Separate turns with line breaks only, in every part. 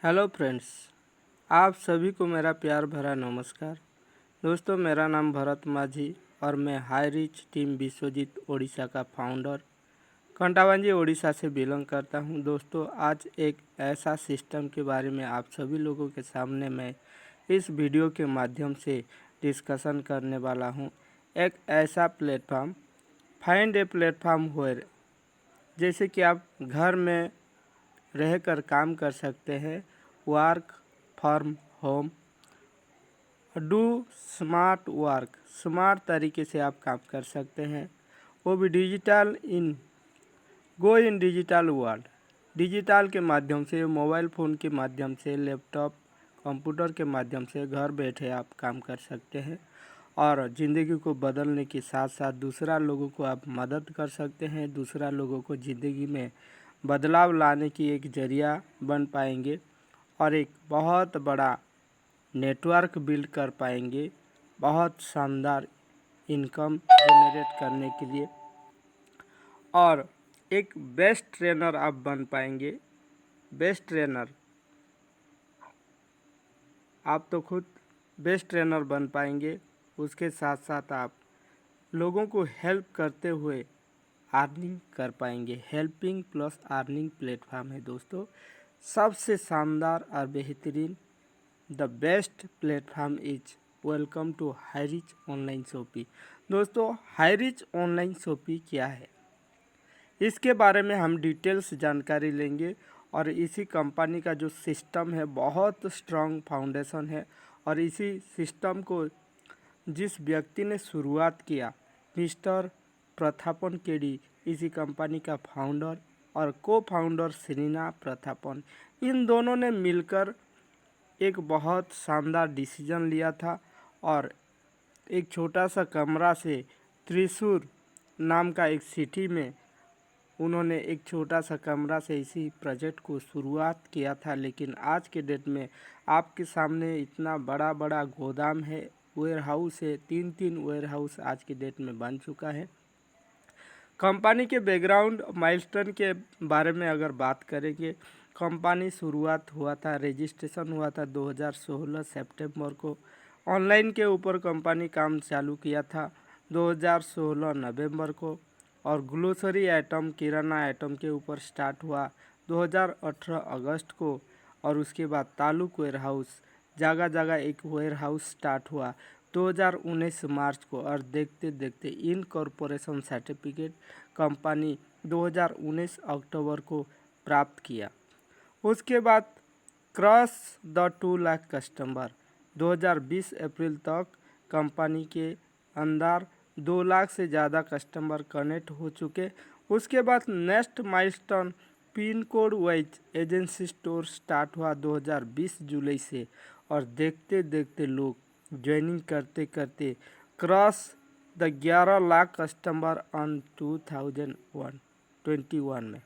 Hello friends, आप सभी को मेरा प्यार भरा नमस्कार। दोस्तों, मेरा नाम भरत माझी और मैं high rich team Vishwajit Odisha का फाउंडर कंटाबांजी ओडिशा से बिलोंग करता हूं। दोस्तों, आज एक ऐसा सिस्टम के बारे में आप सभी लोगों के सामने मैं इस वीडियो के माध्यम से डिस्कशन करने वाला हूं। एक ऐसा platform, find a platform where, जैसे कि आप घर में रहकर काम कर सकते हैं, work from home, do smart work, smart तरीके से आप काम कर सकते हैं, वो भी गो इन डिजिटल वर्ल्ड। डिजिटल के माध्यम से, मोबाइल फ़ोन के माध्यम से, लैपटॉप कंप्यूटर के माध्यम से घर बैठे आप काम कर सकते हैं और ज़िंदगी को बदलने के साथ साथ दूसरा लोगों को आप मदद कर सकते हैं, दूसरा लोगों को ज़िंदगी में बदलाव लाने की एक ज़रिया बन पाएंगे और एक बहुत बड़ा नेटवर्क बिल्ड कर पाएंगे, बहुत शानदार इनकम जनरेट करने के लिए, और एक बेस्ट ट्रेनर आप बन पाएंगे। बेस्ट ट्रेनर, आप तो खुद बेस्ट ट्रेनर बन पाएंगे, उसके साथ साथ आप लोगों को हेल्प करते हुए अर्निंग कर पाएंगे। हेल्पिंग प्लस अर्निंग प्लेटफॉर्म है दोस्तों, सबसे शानदार और बेहतरीन। The best platform is welcome to high rich online shopping. दोस्तों, हाई रिच ऑनलाइन शॉपिंग क्या है, इसके बारे में हम डिटेल्स जानकारी लेंगे। और इसी कंपनी का जो सिस्टम है बहुत स्ट्रॉन्ग फाउंडेशन है, और इसी सिस्टम को जिस व्यक्ति ने शुरुआत किया, मिस्टर प्रथापन केडी, इसी कंपनी का फाउंडर और को फाउंडर श्रीना प्रथापन, इन दोनों ने मिलकर एक बहुत शानदार डिसीजन लिया था और एक छोटा सा कमरा से त्रिशूर नाम का एक सिटी में उन्होंने एक छोटा सा कमरा से इसी प्रोजेक्ट को शुरुआत किया था। लेकिन आज के डेट में आपके सामने इतना बड़ा बड़ा गोदाम है, वेयर हाउस है, तीन वेयर हाउस आज की डेट में बन चुका है। कंपनी के बैकग्राउंड माइलस्टोन के बारे में अगर बात करेंगे, कंपनी शुरुआत हुआ था, रजिस्ट्रेशन हुआ था 2016 सितंबर को। ऑनलाइन के ऊपर कंपनी काम चालू किया था 2016 नवंबर को, और ग्लोसरी आइटम, किराना आइटम के ऊपर स्टार्ट हुआ 2018 अगस्त को। और उसके बाद तालुक वेयर हाउस, जगह जगह एक वेयर हाउस स्टार्ट हुआ 2019 मार्च को, और देखते देखते इनकॉर्पोरेशन सर्टिफिकेट कंपनी 2019 अक्टूबर को प्राप्त किया। उसके बाद क्रॉस द 2 लाख कस्टमर, 2020 अप्रैल तक कंपनी के अंदर 2 लाख से ज़्यादा कस्टमर कनेक्ट हो चुके। उसके बाद next milestone pin code wise agency store start हुआ 2020 जुलाई से, और देखते देखते लोग ज्वाइनिंग करते करते cross the 11 lakh customer on 2021 में।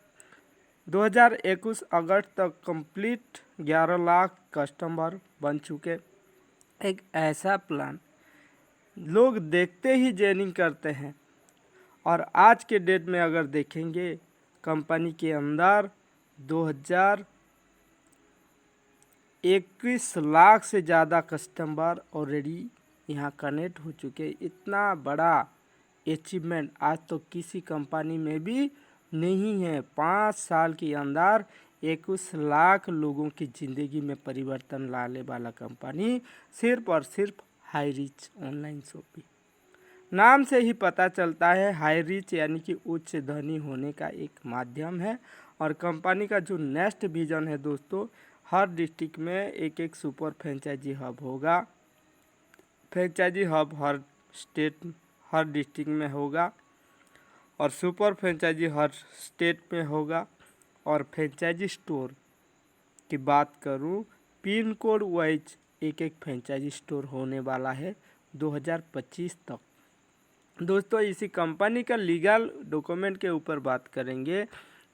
2021 अगस्त तक कंप्लीट 11 लाख कस्टमर बन चुके। एक ऐसा प्लान लोग देखते ही ज्वाइनिंग करते हैं, और आज के डेट में अगर देखेंगे कंपनी के अंदर 2021 लाख से ज़्यादा कस्टमर ऑलरेडी यहाँ कनेक्ट हो चुके। इतना बड़ा अचीवमेंट आज तो किसी कंपनी में भी नहीं है। 5 साल के अंदर 21 लाख लोगों की ज़िंदगी में परिवर्तन लाने वाला कंपनी सिर्फ और सिर्फ हाई रिच ऑनलाइन शॉपिंग। नाम से ही पता चलता है, हाई रिच यानी कि उच्च धनी होने का एक माध्यम है। और कंपनी का जो नेक्स्ट विजन है दोस्तों, हर डिस्ट्रिक्ट में एक एक सुपर फ्रेंचाइजी हब होगा। फ्रेंचाइजी हब हर स्टेट, हर डिस्ट्रिक्ट में होगा, और सुपर फ्रेंचाइजी हर स्टेट में होगा। और फ्रेंचाइजी स्टोर की बात करूं, पिन कोड वाइज एक एक फ्रेंचाइजी स्टोर होने वाला है 2025 तक। दोस्तों, इसी कंपनी का लीगल डॉक्यूमेंट के ऊपर बात करेंगे।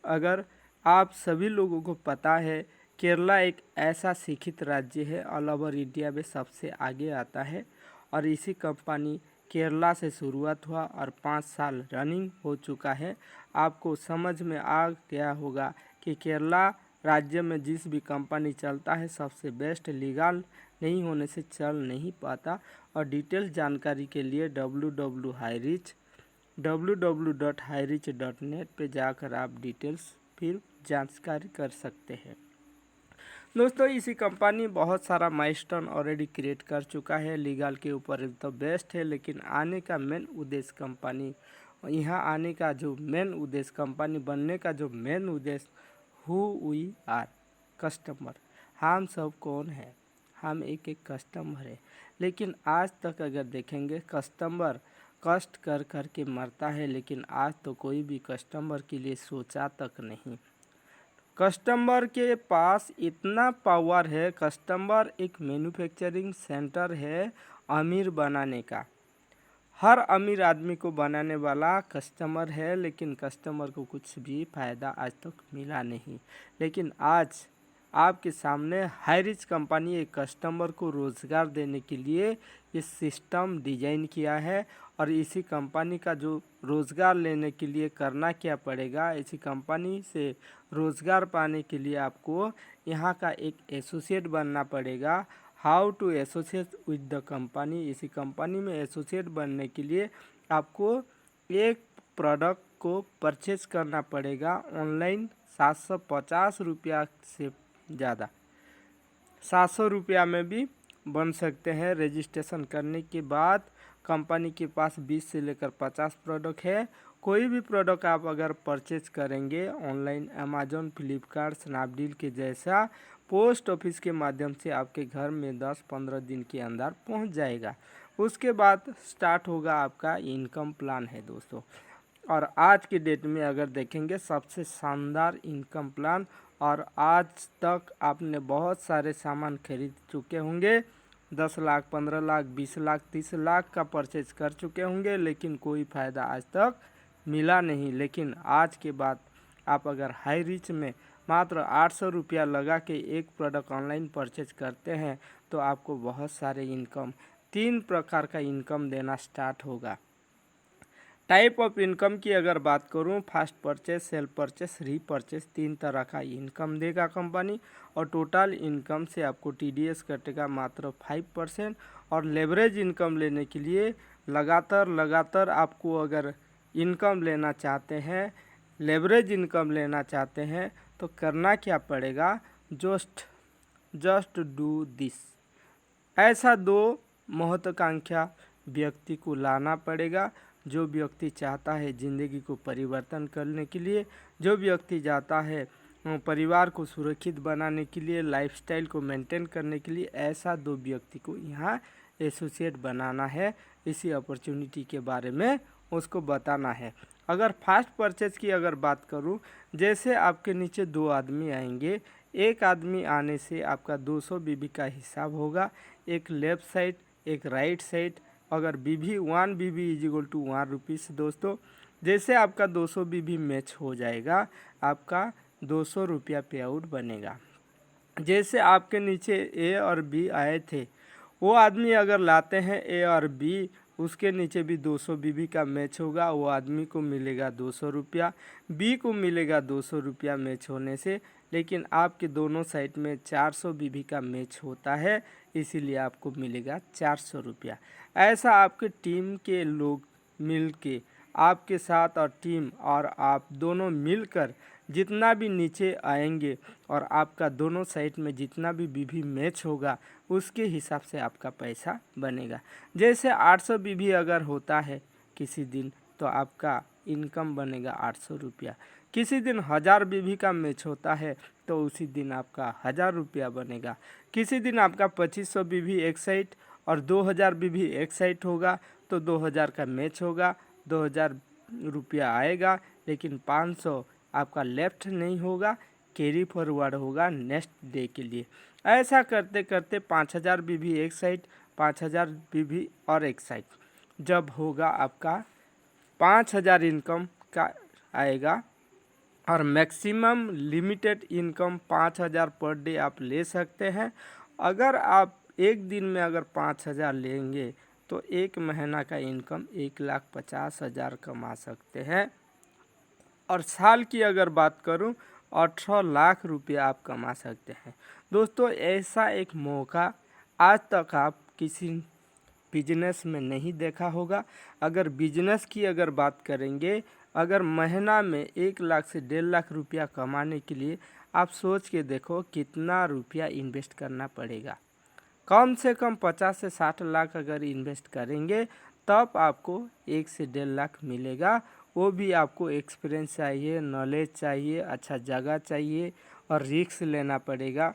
अगर आप सभी लोगों को पता है, केरला एक ऐसा शिक्षित राज्य है, ऑल ओवर इंडिया में सबसे आगे आता है। और इसी कंपनी केरला से शुरुआत हुआ और 5 साल रनिंग हो चुका है। आपको समझ में आ गया होगा कि केरला राज्य में जिस भी कंपनी चलता है सबसे बेस्ट, लीगल नहीं होने से चल नहीं पाता। और डिटेल्स जानकारी के लिए www.highreach.net पे जाकर आप डिटेल्स फिर जानकारी कर सकते हैं। दोस्तों इसी कंपनी बहुत सारा माइलस्टोन ऑलरेडी क्रिएट कर चुका है, लीगल के ऊपर तो बेस्ट है, लेकिन आने का मेन उद्देश्य कंपनी यहाँ आने का जो मेन उद्देश्य, कंपनी बनने का जो मेन उद्देश्य, हु वी आर, कस्टमर। हम सब कौन है? हम एक एक कस्टमर है। लेकिन आज तक अगर देखेंगे कस्टमर कष्ट कर कर के मरता है, लेकिन आज तो कोई भी कस्टमर के लिए सोचा तक नहीं। कस्टमर के पास इतना पावर है, कस्टमर एक मैन्युफैक्चरिंग सेंटर है अमीर बनाने का। हर अमीर आदमी को बनाने वाला कस्टमर है, लेकिन कस्टमर को कुछ भी फ़ायदा आज तक मिला नहीं। लेकिन आज आपके सामने हाईरिच कंपनी एक कस्टमर को रोज़गार देने के लिए ये सिस्टम डिजाइन किया है। और इसी कंपनी का जो रोज़गार लेने के लिए करना क्या पड़ेगा, इसी कंपनी से रोज़गार पाने के लिए आपको यहाँ का एक एसोसिएट बनना पड़ेगा। How to associate with the company, इसी कंपनी में एसोसिएट बनने के लिए आपको एक प्रोडक्ट को परचेज करना पड़ेगा ऑनलाइन 750 रुपया से ज़्यादा, 700 रुपया में भी बन सकते हैं। रजिस्ट्रेशन करने के बाद कंपनी के पास 20 से लेकर 50 प्रोडक्ट है। कोई भी प्रोडक्ट आप अगर परचेज करेंगे ऑनलाइन, अमेजोन, फ्लिपकार्ट, स्नैपडील के जैसा, पोस्ट ऑफिस के माध्यम से आपके घर में 10-15 दिन के अंदर पहुंच जाएगा। उसके बाद स्टार्ट होगा आपका इनकम प्लान है दोस्तों। और आज के डेट में अगर देखेंगे सबसे शानदार इनकम प्लान। और आज तक आपने बहुत सारे सामान खरीद चुके होंगे, 10 लाख, 15 लाख, 20 लाख, 30 लाख का परचेज कर चुके होंगे, लेकिन कोई फ़ायदा आज तक मिला नहीं। लेकिन आज के बाद आप अगर हाई रिच में मात्र 800 रुपया लगा के एक प्रोडक्ट ऑनलाइन परचेज करते हैं तो आपको बहुत सारे इनकम, 3 प्रकार का इनकम देना स्टार्ट होगा। टाइप ऑफ इनकम की अगर बात करूं, फास्ट परचेस, सेल परचेस, रीपरचेस, 3 तरह का इनकम देगा कंपनी। और टोटल इनकम से आपको टीडीएस कटेगा मात्र 5%। और लेवरेज इनकम लेने के लिए लगातार आपको अगर इनकम लेना चाहते हैं, लेवरेज इनकम लेना चाहते हैं, तो करना क्या पड़ेगा, जस्ट डू दिस। ऐसा 2 महत्वाकांक्षा व्यक्ति को लाना पड़ेगा। जो व्यक्ति चाहता है ज़िंदगी को परिवर्तन करने के लिए, जो व्यक्ति चाहता है परिवार को सुरक्षित बनाने के लिए, लाइफस्टाइल को मेंटेन करने के लिए, ऐसा 2 व्यक्ति को यहाँ एसोसिएट बनाना है। इसी अपॉर्चुनिटी के बारे में उसको बताना है। अगर फास्ट परचेज की अगर बात करूँ, जैसे आपके नीचे 2 आदमी आएंगे, एक आदमी आने से आपका 200 बीबी का हिसाब होगा, एक लेफ़्ट साइड एक राइट साइड। अगर बीबी 1 बीबी इज इक्वल टू 1 रुपीज़ दोस्तों, जैसे आपका 200 बीबी मैच हो जाएगा, आपका 200 रुपया पे आउट बनेगा। जैसे आपके नीचे ए और बी आए थे, वो आदमी अगर लाते हैं ए और बी, उसके नीचे भी 200 बीबी का मैच होगा, वो आदमी को मिलेगा 200 रुपया, बी को मिलेगा 200 रुपया मैच होने से। लेकिन आपके दोनों साइड में 400 बीबी का मैच होता है, इसीलिए आपको मिलेगा 400 रुपया। ऐसा आपके टीम के लोग मिल के आपके साथ, और टीम और आप दोनों मिलकर जितना भी नीचे आएंगे और आपका दोनों साइड में जितना भी बीबी मैच होगा, उसके हिसाब से आपका पैसा बनेगा। जैसे 800 बीबी अगर होता है किसी दिन, तो आपका इनकम बनेगा 800 रुपया। किसी दिन 1000 बीबी का मैच होता है तो उसी दिन आपका 1000 रुपया बनेगा। किसी दिन आपका 2500 बीबी एक साइड और 2000 बीबी एक साइड होगा, तो 2000 का मैच होगा, 2000 रुपया आएगा, लेकिन 500 आपका लेफ्ट नहीं होगा, कैरी फॉरवर्ड होगा नेक्स्ट डे के लिए। ऐसा करते करते 5000 बीबी एक साइड, 5000 बीबी और एक साइड, जब होगा आपका 5000 इनकम का आएगा। और maximum limited income 5000 per day आप ले सकते हैं। अगर आप एक दिन में अगर 5000 लेंगे तो एक महीना का इनकम 1,50,000 कमा सकते हैं। और साल की अगर बात करूं, 18 लाख रुपया आप कमा सकते हैं। दोस्तों, ऐसा एक मौका आज तक आप किसी बिजनेस में नहीं देखा होगा। अगर बिजनेस की अगर बात करेंगे, अगर महीना में 1 लाख से 1.5 लाख रुपया कमाने के लिए आप सोच के देखो कितना रुपया इन्वेस्ट करना पड़ेगा। कम से कम 50 से 60 लाख अगर इन्वेस्ट करेंगे तब आपको 1 से 1.5 लाख मिलेगा। वो भी आपको एक्सपीरियंस चाहिए, नॉलेज चाहिए, अच्छा जगह चाहिए और रिस्क लेना पड़ेगा।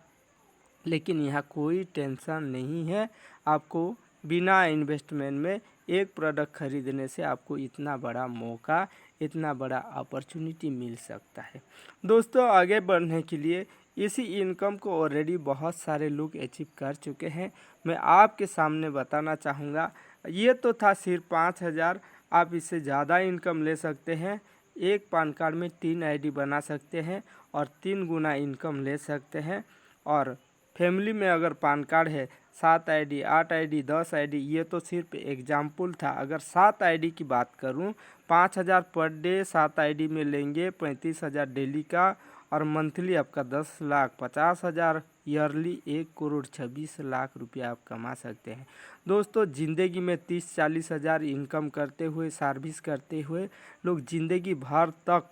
लेकिन यहाँ कोई टेंशन नहीं है। आपको बिना इन्वेस्टमेंट में एक प्रोडक्ट खरीदने से आपको इतना बड़ा मौका, इतना बड़ा अपॉर्चुनिटी मिल सकता है। दोस्तों, आगे बढ़ने के लिए इसी इनकम को ऑलरेडी बहुत सारे लोग अचीव कर चुके हैं। मैं आपके सामने बताना चाहूँगा, ये तो था सिर्फ 5,000। आप इससे ज़्यादा इनकम ले सकते हैं। एक पैन कार्ड में 3 आईडी बना सकते हैं और 3 गुना इनकम ले सकते हैं। और फैमिली में अगर पैन कार्ड है 7 आईडी, 8 आईडी, 10 आईडी, ये तो सिर्फ एग्जाम्पल था। अगर 7 आईडी की बात करूं, 5,000 पर डे 7 आईडी में लेंगे, 35,000 डेली का और मंथली आपका 10,50,000, ईयरली 1,26,00,000 रुपया आप कमा सकते हैं। दोस्तों, ज़िंदगी में 30-40 हज़ार इनकम करते हुए, सर्विस करते हुए लोग ज़िंदगी भर तक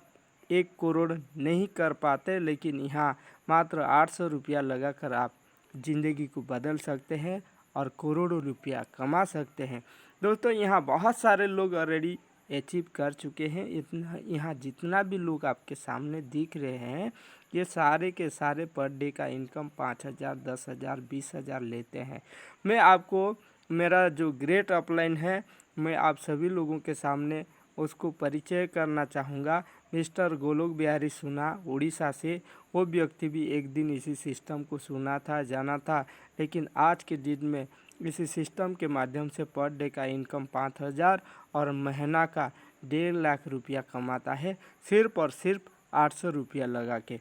1 करोड़ नहीं कर पाते, लेकिन यहाँ मात्र 800 रुपया लगाकर आप ज़िंदगी को बदल सकते हैं और करोड़ों रुपया कमा सकते हैं। दोस्तों, यहाँ बहुत सारे लोग ऑलरेडी अचीव कर चुके हैं। इतना यहाँ जितना भी लोग आपके सामने दिख रहे हैं, ये सारे के सारे पर डे का इनकम 5,000, 10,000, 20,000 लेते हैं। मैं आपको मेरा जो ग्रेट अपलाइन है, मैं आप सभी लोगों के सामने उसको परिचय करना चाहूँगा। मिस्टर गोलोक बिहारी सुना, उड़ीसा से। वो व्यक्ति भी एक दिन इसी सिस्टम को सुना था, जाना था, लेकिन आज के दिन में इसी सिस्टम के माध्यम से पर डे का इनकम 5,000 और महीना का 1.5 लाख रुपया कमाता है, सिर्फ और सिर्फ 800 रुपया लगा के।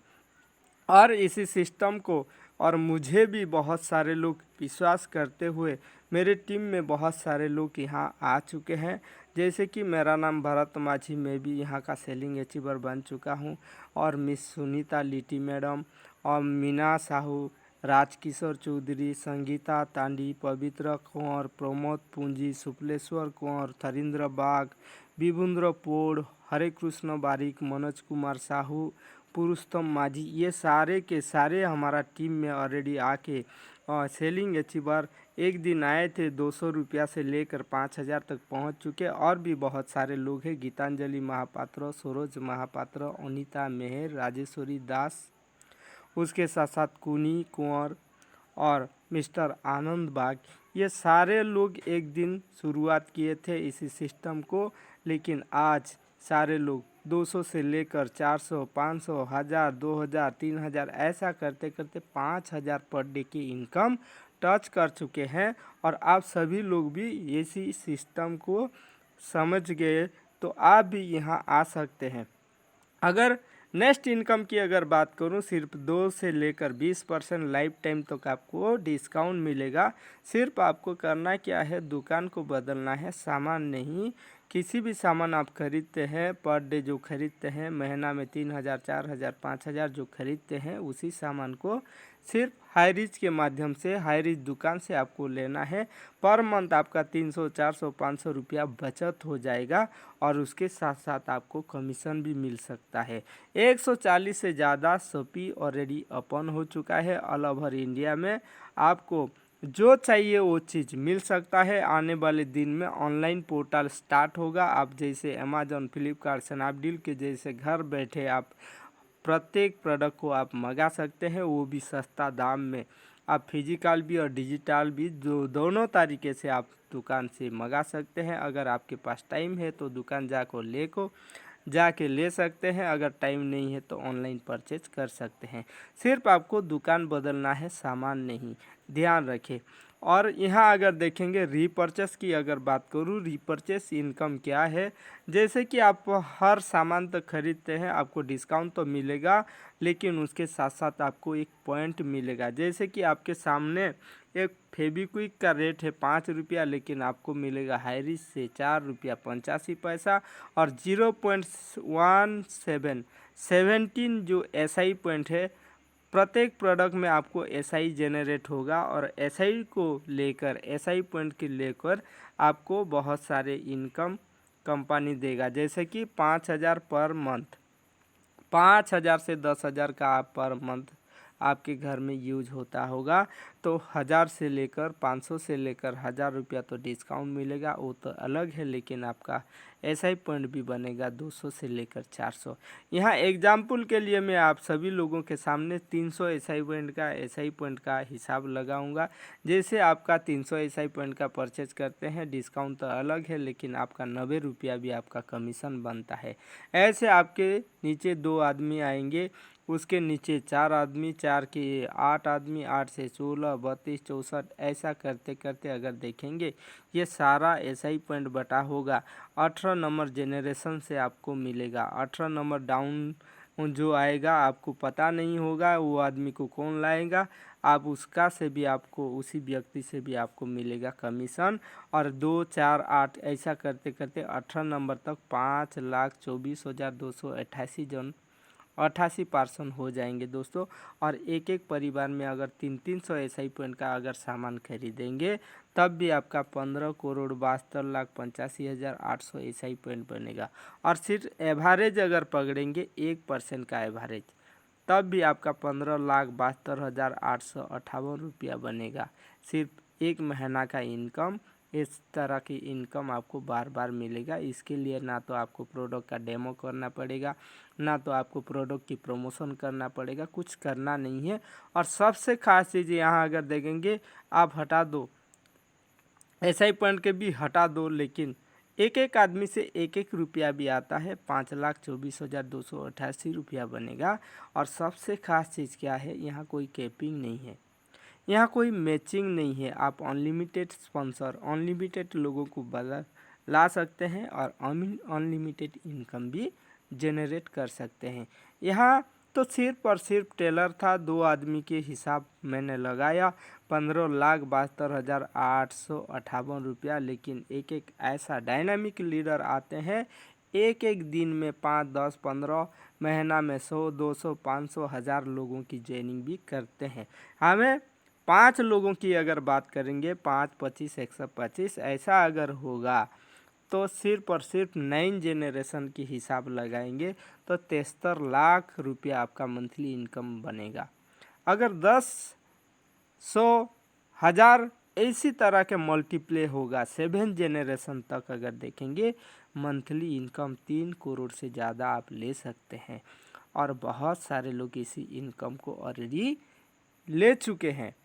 और इसी सिस्टम को और मुझे भी बहुत सारे लोग विश्वास करते हुए, मेरे टीम में बहुत सारे लोग यहाँ आ चुके हैं। जैसे कि मेरा नाम भरत माझी, मैं भी यहाँ का सेलिंग अचीवर बन चुका हूँ। और मिस सुनीता लिटी मैडम और मीना साहू, राजकिशोर चौधरी, संगीता तांडी, पवित्र कुंवर, प्रमोद पूंजी, सुपलेश्वर कुंवर, थरिंद्र बाग, विभुंद्र पोड़, हरे कृष्ण बारिक, मनोज कुमार साहू, पुरुषोत्तम माझी, ये सारे के सारे हमारा टीम में ऑलरेडी आके सेलिंग अचीवर एक दिन आए थे। 200 रुपया से लेकर 5,000 तक पहुंच चुके। और भी बहुत सारे लोग हैं, गीतांजलि महापात्र, सरोज महापात्र, अनीता मेहर, राजेश्वरी दास, उसके साथ साथ कुनी कुंवर और मिस्टर आनंद बाग, ये सारे लोग एक दिन शुरुआत किए थे इसी सिस्टम को। लेकिन आज सारे लोग 200 से लेकर 400, 500, 1,000, 2,000, 3,000 ऐसा करते करते 5,000 पर डे की इनकम टच कर चुके हैं। और आप सभी लोग भी इसी सिस्टम को समझ गए तो आप भी यहाँ आ सकते हैं। अगर नेक्स्ट इनकम की अगर बात करूं, सिर्फ 2 से लेकर 20% लाइफ टाइम तक आपको डिस्काउंट मिलेगा। सिर्फ आपको करना क्या है, दुकान को बदलना है, सामान नहीं। किसी भी सामान आप खरीदते हैं, पर डे जो खरीदते हैं, महीना में 3,000, 4,000, 5,000 जो खरीदते हैं, उसी सामान को सिर्फ हाई रिच के माध्यम से, हाई रिच दुकान से आपको लेना है। पर मंथ आपका 300, 400, 500 रुपया बचत हो जाएगा और उसके साथ साथ आपको कमीशन भी मिल सकता है। 140 से ज़्यादा शॉपी ऑलरेडी ओपन हो चुका है ऑल ओवर इंडिया में। आपको जो चाहिए वो चीज़ मिल सकता है। आने वाले दिन में ऑनलाइन पोर्टल स्टार्ट होगा। आप जैसे अमेजॉन, फ्लिपकार्ट, स्नैपडील के जैसे घर बैठे आप प्रत्येक प्रोडक्ट को आप मंगा सकते हैं, वो भी सस्ता दाम में। आप फिजिकल भी और डिजिटल भी दोनों तरीके से आप दुकान से मंगा सकते हैं। अगर आपके पास टाइम है तो दुकान जाके ले सकते हैं, अगर टाइम नहीं है तो ऑनलाइन परचेज कर सकते हैं। सिर्फ आपको दुकान बदलना है, सामान नहीं। ध्यान रखें। और यहाँ अगर देखेंगे रीपर्चेस की अगर बात करूँ, रीपर्चेस इनकम क्या है, जैसे कि आप हर सामान तो खरीदते हैं, आपको डिस्काउंट तो मिलेगा, लेकिन उसके साथ साथ आपको एक पॉइंट मिलेगा। जैसे कि आपके सामने एक फेविक्विक का रेट है 5 रुपया, लेकिन आपको मिलेगा हाईरिच से 4 रुपया 85 पैसा, और 0.17 जो SI पॉइंट है, प्रत्येक प्रोडक्ट में आपको SI जनरेट होगा, और SI को लेकर, SI पॉइंट के लेकर आपको बहुत सारे इनकम कंपनी देगा। जैसे कि 5,000 पर मंथ, 5,000 से 10,000 का आप पर मंथ आपके घर में यूज होता होगा, तो 1,000 से लेकर 500 से लेकर 1,000 रुपया तो डिस्काउंट मिलेगा, वो तो अलग है, लेकिन आपका SI पॉइंट भी बनेगा 200 से लेकर 400। यहाँ एग्जाम्पल के लिए मैं आप सभी लोगों के सामने 300 SI पॉइंट का हिसाब लगाऊंगा। जैसे आपका 300 SI पॉइंट का परचेज करते हैं, डिस्काउंट तो अलग है, लेकिन आपका 90 रुपया भी आपका कमीशन बनता है। ऐसे आपके नीचे 2 आदमी आएंगे, उसके नीचे 4 आदमी, 4 के 8 आदमी, 8 से 16, 32, 64, ऐसा करते करते अगर देखेंगे ये सारा SI पॉइंट बटा होगा 18 नंबर जेनरेशन से आपको मिलेगा। 18 नंबर डाउन जो आएगा आपको पता नहीं होगा वो आदमी को कौन लाएगा, आप उसका से भी आपको, उसी व्यक्ति से भी आपको मिलेगा कमीशन। और 2, 4, 8 ऐसा करते करते 18 नंबर तक 5,24,288 जन 88% हो जाएंगे दोस्तों। और एक एक परिवार में अगर 300 SI पॉइंट का अगर सामान खरीदेंगे, तब भी आपका 15,72,85,800 SI पॉइंट बनेगा। और सिर्फ एवरेज अगर पकड़ेंगे 1% का एवरेज, तब भी आपका 15,72,858 रुपया बनेगा। सिर्फ एक महीना का इनकम, इस तरह की इनकम आपको बार बार मिलेगा। इसके लिए ना तो आपको प्रोडक्ट का डेमो करना पड़ेगा, ना तो आपको प्रोडक्ट की प्रमोशन करना पड़ेगा, कुछ करना नहीं है। और सबसे खास चीज़ यहाँ अगर देखेंगे, आप हटा दो SI पॉइंट के भी हटा दो, लेकिन एक एक आदमी से एक एक रुपया भी आता है, 5,24,288 रुपया बनेगा। और सबसे खास चीज़ क्या है, यहाँ कोई कैपिंग नहीं है, यहाँ कोई मैचिंग नहीं है। आप अनलिमिटेड स्पॉन्सर, अनलिमिटेड लोगों को ला सकते हैं, और अनलिमिटेड इनकम भी जनरेट कर सकते हैं। यहाँ तो सिर्फ और सिर्फ टेलर था, 2 आदमी के हिसाब मैंने लगाया 15,72,858 रुपया। लेकिन एक एक ऐसा डायनामिक लीडर आते हैं, एक एक दिन में 5, 10, 15, महीना में 100, 200, 500, 1,000 लोगों की ज्वाइनिंग भी करते हैं। हमें 5 लोगों की अगर बात करेंगे, 5, 25, 125 ऐसा अगर होगा, तो सिर्फ और सिर्फ 9 जेनरेशन की हिसाब लगाएंगे तो 73 लाख रुपया आपका मंथली इनकम बनेगा। अगर 10, 100, 1,000 इसी तरह के मल्टीप्ले होगा, 7 जेनरेशन तक अगर देखेंगे, मंथली इनकम 3 करोड़ से ज़्यादा आप ले सकते हैं। और बहुत सारे लोग इसी इनकम को ऑलरेडी ले चुके हैं।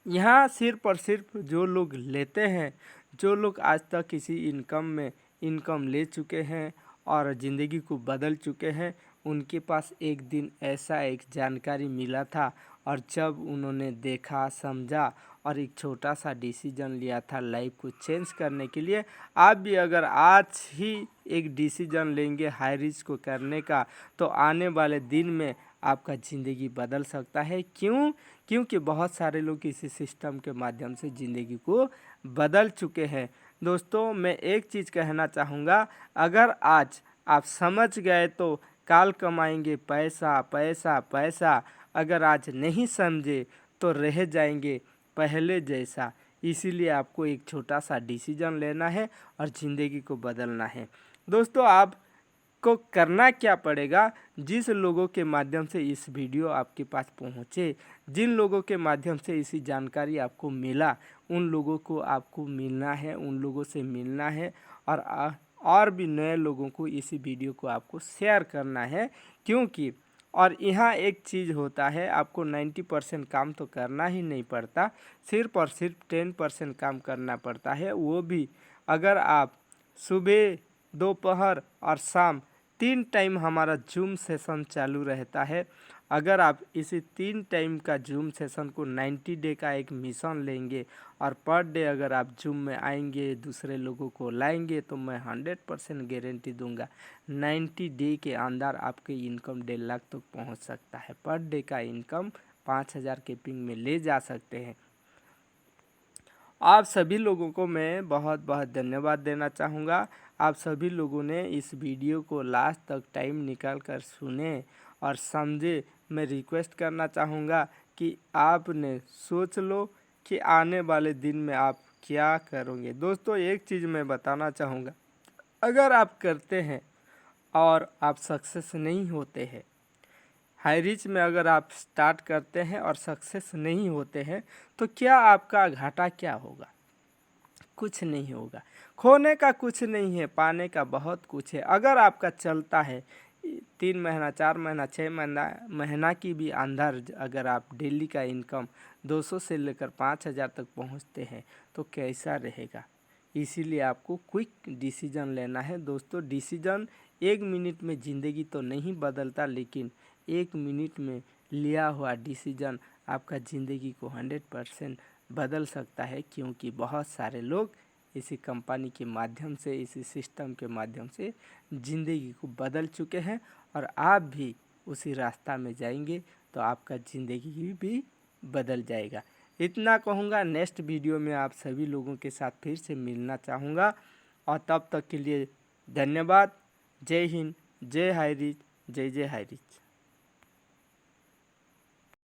यहाँ सिर्फ और सिर्फ जो लोग लेते हैं, जो लोग आज तक किसी इनकम में इनकम ले चुके हैं और ज़िंदगी को बदल चुके हैं, उनके पास एक दिन ऐसा एक जानकारी मिला था, और जब उन्होंने देखा, समझा और एक छोटा सा डिसीजन लिया था लाइफ को चेंज करने के लिए। आप भी अगर आज ही एक डिसीजन लेंगे हाई रिस्क को करने का, तो आने वाले दिन में आपका ज़िंदगी बदल सकता है। क्यों? क्योंकि बहुत सारे लोग इसी सिस्टम के माध्यम से ज़िंदगी को बदल चुके हैं। दोस्तों, मैं एक चीज़ कहना चाहूँगा, अगर आज आप समझ गए तो काल कमाएंगे पैसा पैसा पैसा, अगर आज नहीं समझे तो रह जाएंगे पहले जैसा। इसीलिए आपको एक छोटा सा डिसीजन लेना है और ज़िंदगी को बदलना है। दोस्तों, आप को करना क्या पड़ेगा, जिस लोगों के माध्यम से इस वीडियो आपके पास पहुँचे, जिन लोगों के माध्यम से इसी जानकारी आपको मिला, उन लोगों को आपको मिलना है, उन लोगों से मिलना है, और भी नए लोगों को इसी वीडियो को आपको शेयर करना है। क्योंकि और यहाँ एक चीज़ होता है, आपको 90% काम तो करना ही नहीं पड़ता, सिर्फ और सिर्फ 10% काम करना पड़ता है। वो भी अगर आप सुबह, दोपहर और शाम 3 टाइम हमारा जूम सेशन चालू रहता है। अगर आप इसी 3 टाइम का जूम सेशन को 90 डे का एक मिशन लेंगे और पर डे अगर आप जूम में आएंगे, दूसरे लोगों को लाएंगे, तो मैं 100% गारंटी दूंगा 90 डे के अंदर आपकी इनकम 1.5 लाख तक पहुंच सकता है। पर डे का इनकम 5000 के पिंग में ले जा सकते हैं। आप सभी लोगों को मैं बहुत बहुत धन्यवाद देना चाहूँगा। आप सभी लोगों ने इस वीडियो को लास्ट तक टाइम निकाल कर सुने और समझे। मैं रिक्वेस्ट करना चाहूँगा कि आपने सोच लो कि आने वाले दिन में आप क्या करोगे। दोस्तों, एक चीज़ मैं बताना चाहूँगा, अगर आप करते हैं और आप सक्सेस नहीं होते हैं, हाई रिच में अगर आप स्टार्ट करते हैं और सक्सेस नहीं होते हैं, तो क्या आपका घाटा क्या होगा? कुछ नहीं होगा। खोने का कुछ नहीं है, पाने का बहुत कुछ है। अगर आपका चलता है 3 महीना, 4 महीना, 6 महीना की भी अंदर अगर आप डेली का इनकम 200 से लेकर 5000 तक पहुंचते हैं, तो कैसा रहेगा? इसीलिए आपको क्विक डिसीजन लेना है। दोस्तों, डिसीजन 1 मिनट में ज़िंदगी तो नहीं बदलता, लेकिन 1 मिनट में लिया हुआ डिसीजन आपका ज़िंदगी को 100% बदल सकता है। क्योंकि बहुत सारे लोग इसी कंपनी के माध्यम से, इसी सिस्टम के माध्यम से ज़िंदगी को बदल चुके हैं, और आप भी उसी रास्ता में जाएंगे तो आपका ज़िंदगी भी बदल जाएगा। इतना कहूँगा। नेक्स्ट वीडियो में आप सभी लोगों के साथ फिर से मिलना चाहूँगा, और तब तक के लिए धन्यवाद। जय हिंद, जय हाई रिच, जय जय हाई रिच।